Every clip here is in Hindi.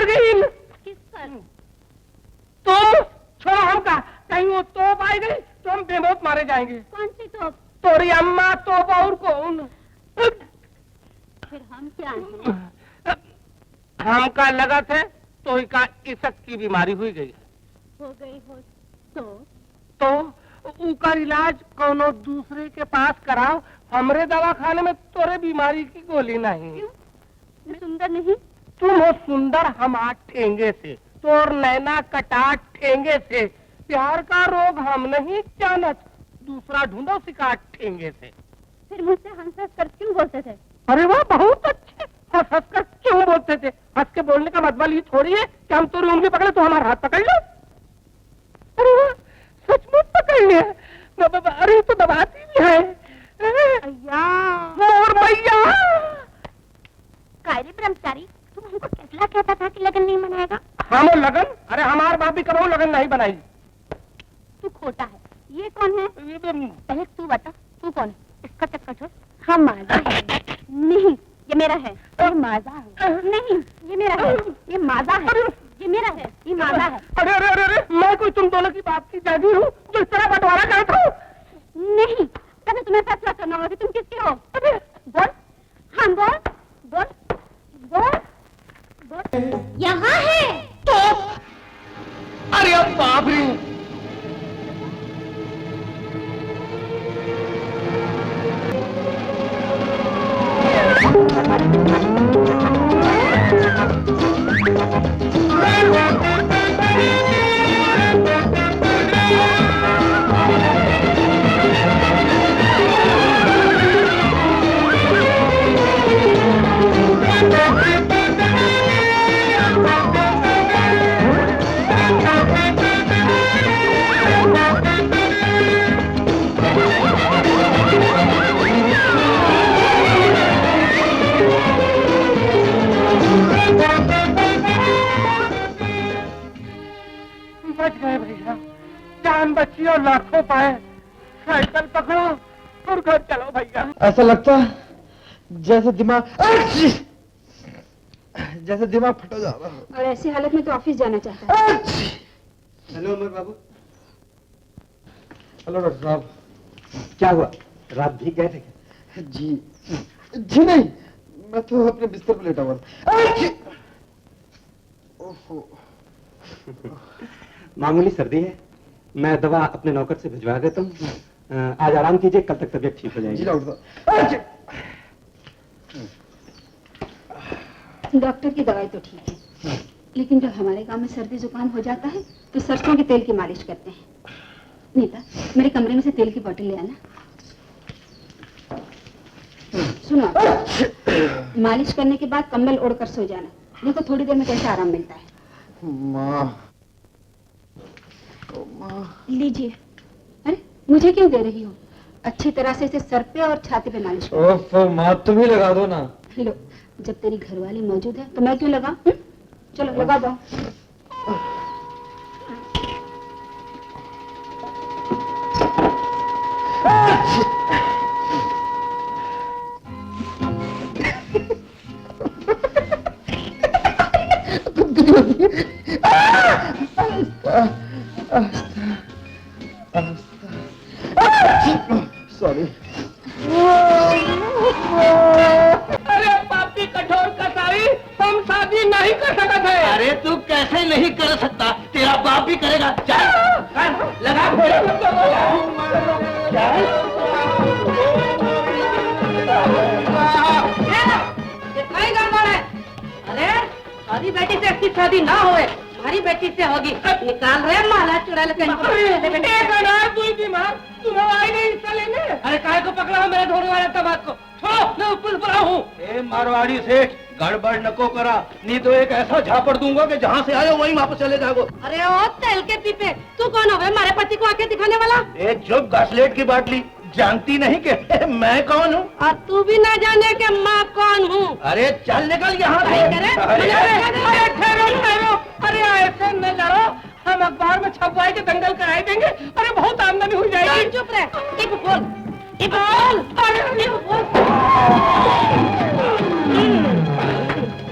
मार गई। किस पर? तुम छोड़ो हमका, कहीं वो तोप आई गई तो हम बेमौत मारे जाएंगे। कौन सी तोप? तोरी अम्मा तोप और कौन? फिर हम क्या हैं? हमका लगा थे तो का इसक की बीमारी हुई गई हो गई हो तो उनका इलाज कोनो दूसरे के पास कराओ। हमरे दवाखाने में तोरे बीमारी की गोली नहीं। क्यों? मैं सुंदर नहीं? तुम हो सुंदर हम आठ ठेंगे से, तोर नैना कटाट ठेंगे से। प्यार का रोग हम नहीं जानत, दूसरा ढूंढो शिकायत ठेंगे से। फिर मुझसे हंस हंस कर क्यों बोलते थे? अरे वाह, बहुत अच्छे। हंस हंस कर क्यों बोलते थे? हंस के बोलने का मतलब ये थोड़ी है कि हम तोरी उंगली पकड़े तो हमारा हाथ पकड़ लो। अरे वाह, सचमुच पकड़ लिया। अरे तो दबाती भी है। और भैया कायरे ब्रह्मचारी, तुम हमको कैसला कहता था कि लगन नहीं मनाएगा? हम लगन? अरे हमारे बाप भी कभी लगन नहीं बनाई। तू खोटा है। ये कौन है? पहले तू बता, तू कौन है? इसका चक्कर छोड़। हाँ माजा है। नहीं, ये मेरा है। ये माजा है। नहीं, ये मेरा है। ये माजा है। ये मेरा है। ये माजा है। अरे अरे अरे अरे, मैं कोई तुम दोनों की बात की जागीर हूँ जो इस तरह बंटवारा करता हूँ? नहीं, पहले तुम्हें फैसला करना होगा कि तुम किसके हो। बोल, हाँ बोल, बोल, बोल, बोल। यहाँ है तो अरे अब बाप रे, बच गए भैया, जान बची और लाखों पाए। साइकिल पकड़ो और घर चलो भैया। ऐसा लगता जैसे दिमाग फटा जा रहा। और ऐसी हालत में तो ऑफिस जाना चाहता है। हेलो अमर बाबू। हेलो डॉक्टर साहब, क्या हुआ? रात भीग गए थे? जी नहीं, मैं तो अपने बिस्तर पर लेटा हुआ था। मामूली सर्दी है, मैं दवा अपने नौकर से भिजवा देता हूँ। आज आराम कीजिए, कल तक तबीयत ठीक हो जाएगी। जी डॉक्टर साहब। डॉक्टर की दवाई तो ठीक है, लेकिन जब हमारे गांव में सर्दी जुकाम हो जाता है तो सरसों के तेल की मालिश करते हैं। नीता, मेरे कमरे में से तेल की बोतल ले आना। सुनो, मालिश करने के बाद कंबल ओढ़कर सो जाना। देखो थोड़ी देर में कैसा आराम मिलता है। लीजिए। अरे मुझे क्यों दे रही हो? अच्छी तरह से इसे सर पे और छाती पे मालिश करो। ओह माँ, तुम ही लगा दो ना। लो, जब तेरी घरवाली मौजूद है तो मैं क्यों लगा? चलो लगा दो। सॉरी। अरे पापी कठोर कसाई, हम शादी नहीं कर सकते हैं। अरे तू कैसे नहीं कर सकता? तेरा बाप भी करेगा। चल लगा अरे हमारी बेटी से अच्छी शादी ना होए, हमारी बेटी से होगी। निकाल रहे माला चुरा लेते अरे काय को पकड़ा हो मेरे ढोने वाले तबाक को? छोड़ो, मैं ऊपर पड़ा हूँ। ए मारवाड़ी सेठ, गड़बड़ नको करा, नहीं तो एक ऐसा झापड़ दूंगा कि जहाँ से आए हो वहीं वापस चले जाओ। अरे ओ तेल के पीपे, तू कौन हो हमारे पति को आके दिखाने वाला? ए चुप, घासलेट की बाटली, जानती नहीं कि मैं कौन हूँ? और तू भी ना जाने कि मैं कौन हूँ? अरे चल निकल यहाँ से। अरे ठहरो ठहरो, अरे ऐसे न लड़ो, हम अखबार में छपवाई के दंगल कराए देंगे। अरे बहुत आमदनी हो जाएगी। चुप रहे, टिप बोल, टिप बोल, टिप बोल,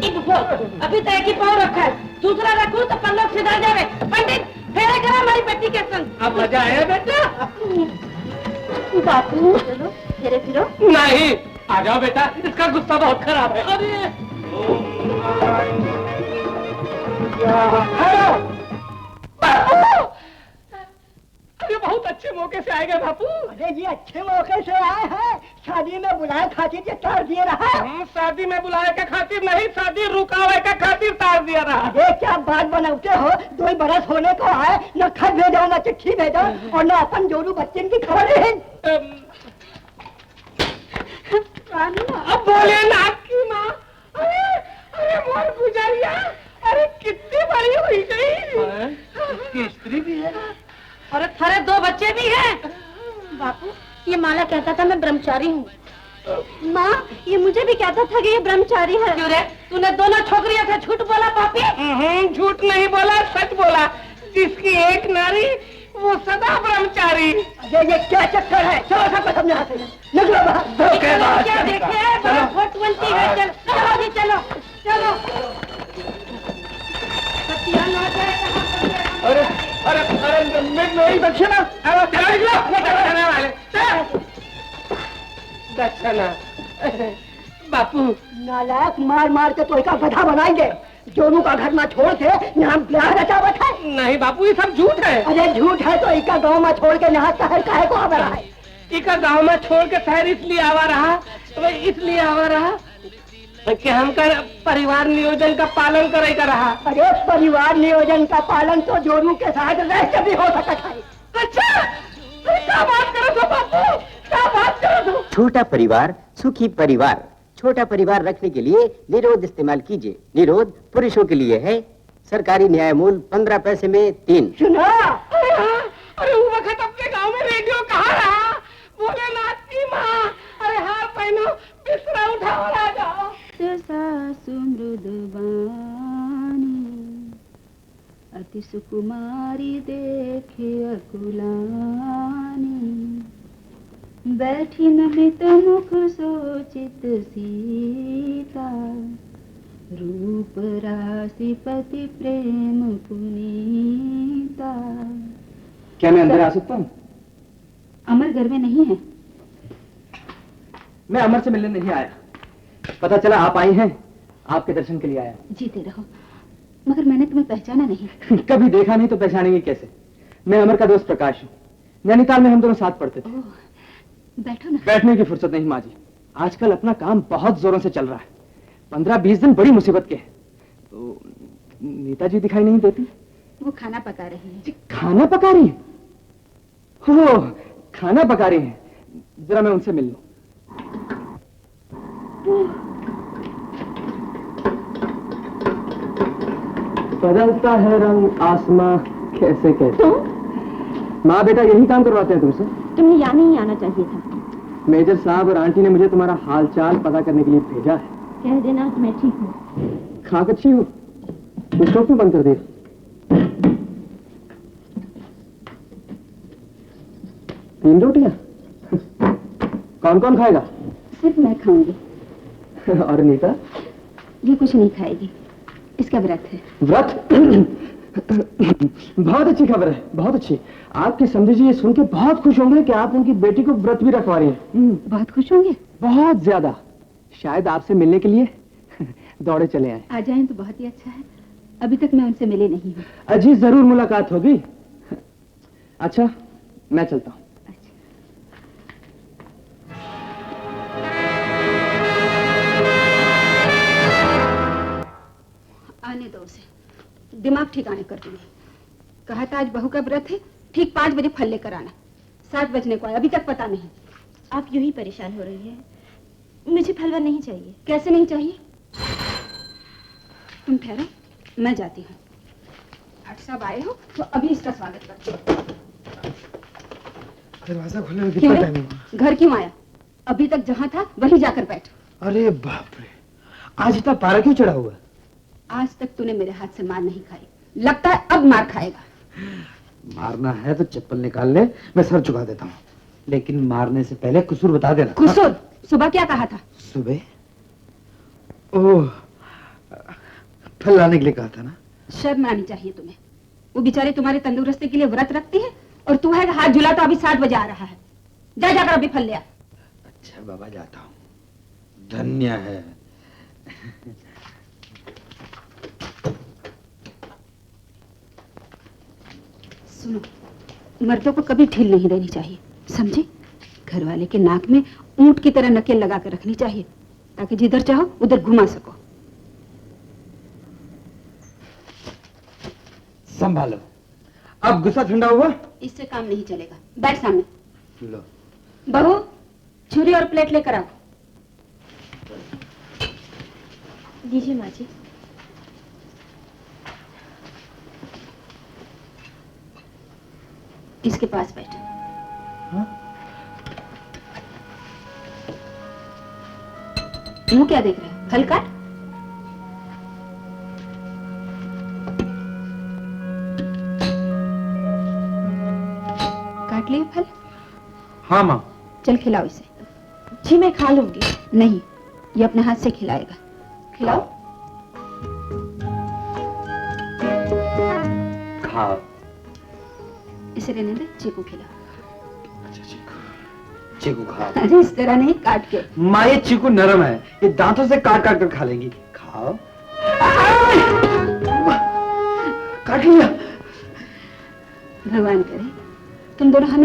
टिप बोल। अभी तो एक ही पाँव रखा है, दूसरा रखूं तो पल्लों सिधा जावे। पंडित फेरे करा हमारी बेटी के संग। अब मजा आया बेटा? बापू चलो फेरे फिरो। नहीं, आ जाओ बेटा, इसका गुस्सा बहुत खराब है। अरे अरे बहुत अच्छे मौके से आए गए बापू। अरे ये अच्छे मौके से आए हैं, शादी में बुलाए खातिर ये तार दिए रहा है। शादी में बुलाए के खातिर नहीं, शादी रुकावे के खातिर तार दिया रहा। अरे क्या बात बनाते हो, 2 बरस होने को आए, न खत भेजो न चिट्ठी भेजो और न अपन जोरू बच्चे की खबर है। अब बोले नाथ की माँ, अरे अरे मोर गुजरिया, अरे कितनी बड़ी हुई गई। उसकी स्त्री भी है और थारे 2 बच्चे भी हैं। बापू ये माला कहता था मैं ब्रह्मचारी हूँ। माँ ये मुझे भी कहता था कि ये ब्रह्मचारी है। क्यों रे, तूने दोनों छोकरियों से झूठ बोला पापी? झूठ नहीं बोला, सच बोला। जिसकी एक नारी वो सदा ब्रह्मचारी। अरे ये क्या चक्कर है, चलो सबको समझाते हैं। निकलो बाहर। क्या देखे बड़ा फोट बनती है। चलो जी चलो चलो। सत्या ना जाए कहाँ। अरे अरे अरे मेरी दक्षिणा, दक्षिणा वाले दक्षिणा। बापू नालायक, मार मार के तो इसका गधा बनाएंगे। जोनू का घर में छोड़ के यहाँ ब्याह रचावत है। नहीं बापू, ये सब झूठ है। अरे झूठ है तो इसका गाँव में छोड़ के यहाँ शहर काहे को आवा रहा है? इका गांव में छोड़ के शहर इसलिए आवा रहा, तो इसलिए आवा रहा कि हमका परिवार नियोजन का पालन करेगा रहा। अरे परिवार नियोजन का पालन तो जोनू के साथ रह के भी हो सकता है। अच्छा, क्या बात करो तो बापू, क्या बात करो तो। छोटा परिवार सुखी परिवार। छोटा परिवार रखने के लिए निरोध इस्तेमाल कीजिए। निरोध पुरुषों के लिए है। सरकारी न्याय मूल्य 15 पैसे में 3। सुना? अरे वो वक्त अपने गांव में रेडियो कहाँ रहा? बोले नाथ की माँ, अरे हार पहनो, बिस्तरा उठाओ और आ जाओ। सासु मृदुबानी अति सुकुमारी देखे अकुलानी, बैठी नमित मुख सोचित सीता, रूप राशि पति प्रेम पुनीता। क्या मैं अंदर आ सकता हूँ? अमर घर में नहीं है। मैं अमर से मिलने नहीं आया, पता चला आप आई हैं, आपके दर्शन के लिए आया। जीते रहो, मगर मैंने तुम्हें पहचाना नहीं। कभी देखा नहीं तो पहचानेंगे कैसे? मैं अमर का दोस्त प्रकाश हूँ। नैनीताल में हम दोनों साथ पढ़ते थे। बैठो ना। बैठने की फुर्सत नहीं माँ जी, आजकल अपना काम बहुत जोरों से चल रहा है। 15-20 दिन बड़ी मुसीबत के हैं। तो नीता जी दिखाई नहीं देती? वो खाना पका रही है। खाना पका रही है? हो, खाना पका रही है, जरा मैं उनसे मिल लूं। बदलता है रंग आसमां कैसे कैसे। माँ बेटा यही काम करवाते हैं तुमसे? तुम्हें यहाँ नहीं आना चाहिए था। मेजर साहब और आंटी ने मुझे तुम्हारा हाल चाल पता करने के लिए भेजा है। कह देना कि मैं ठीक हूँ। खाक अच्छी हूँ, स्टोव क्यों बंद कर दिया? तीन रोटियां? कौन कौन खाएगा? सिर्फ मैं खाऊंगी। और नीता? ये कुछ नहीं खाएगी, इसका व्रत है। व्रत? बहुत अच्छी खबर है, बहुत अच्छी। आपके समझी जी ये सुन के बहुत खुश होंगे कि आप उनकी बेटी को व्रत भी रखवा रही हैं। बहुत खुश होंगे। बहुत ज्यादा। शायद आपसे मिलने के लिए दौड़े चले आए। आ जाएं तो बहुत ही अच्छा है, अभी तक मैं उनसे मिली नहीं हूँ। अजी जरूर मुलाकात होगी। अच्छा मैं चलता हूँ। आने दो उसे, दिमाग ठिकाने कर दूंगी। कहा था आज बहू का व्रत है, ठीक 5 बजे फल लेकर आना। 7 बजने को आया, अभी तक पता नहीं। आप यूं ही परेशान हो रही है, मुझे फलवा नहीं चाहिए। कैसे नहीं चाहिए? तुम ठहरो, मैं जाती हूँ। आप सब आए हो तो अभी इसका स्वागत करते हैं। दरवाजा खोलने में कितना टाइम हुआ? घर क्यों आया? अभी तक जहाँ था वहीं जाकर बैठ। अरे बाप रे, आज इतना पारा क्यों चढ़ा हुआ? आज तक तूने मेरे हाथ से मार नहीं खाई, लगता है अब मार खाएगा। मारना है तो चप्पल निकाल ले, मैं सर झुका देता हूँ। लेकिन मारने से पहले कसूर बता देना। कसूर? सुबह क्या कहा था? सुबह? ओह, फल लाने के लिए कहा था ना। शर्म आनी चाहिए तुम्हें। वो बेचारे तुम्हारी तंदुरुस्ती के लिए व्रत रखती है और तू है हाथ झुलाता अभी 7 बजे आ रहा है। जा जाकर अभी फल ले आ। अच्छा बाबा, जाता हूँ। धन्य है। सुनो, मर्दों को कभी ढील नहीं देनी चाहिए, समझे? घर वाले के नाक में ऊंट की तरह नकेल लगा कर रखनी चाहिए ताकि जिधर चाहो उधर घुमा सको। संभालो। अब गुस्सा ठंडा हुआ? इससे काम नहीं चलेगा। बैठ सामने। लो। बहू, छुरी और प्लेट लेकर आओ। दीजिए माँ जी। इसके पास बैठ। मुंह क्या देख रहे हो? फल काट। काट लिए फल? हाँ माँ। चल खिलाओ इसे। जी मैं खा लूंगी। नहीं, ये अपने हाथ से खिलाएगा। खिलाओ। खाओ। इसे रहने दे, चीकू खिलाओ। अच्छा चीकू खाओ। अरे इस तरह नहीं, काट के। माँ ये चीकू नरम है, ये दांतों से काट काट कर खा लेंगी। खाओ। काट लिया। भगवान करे तुम दोनों हमें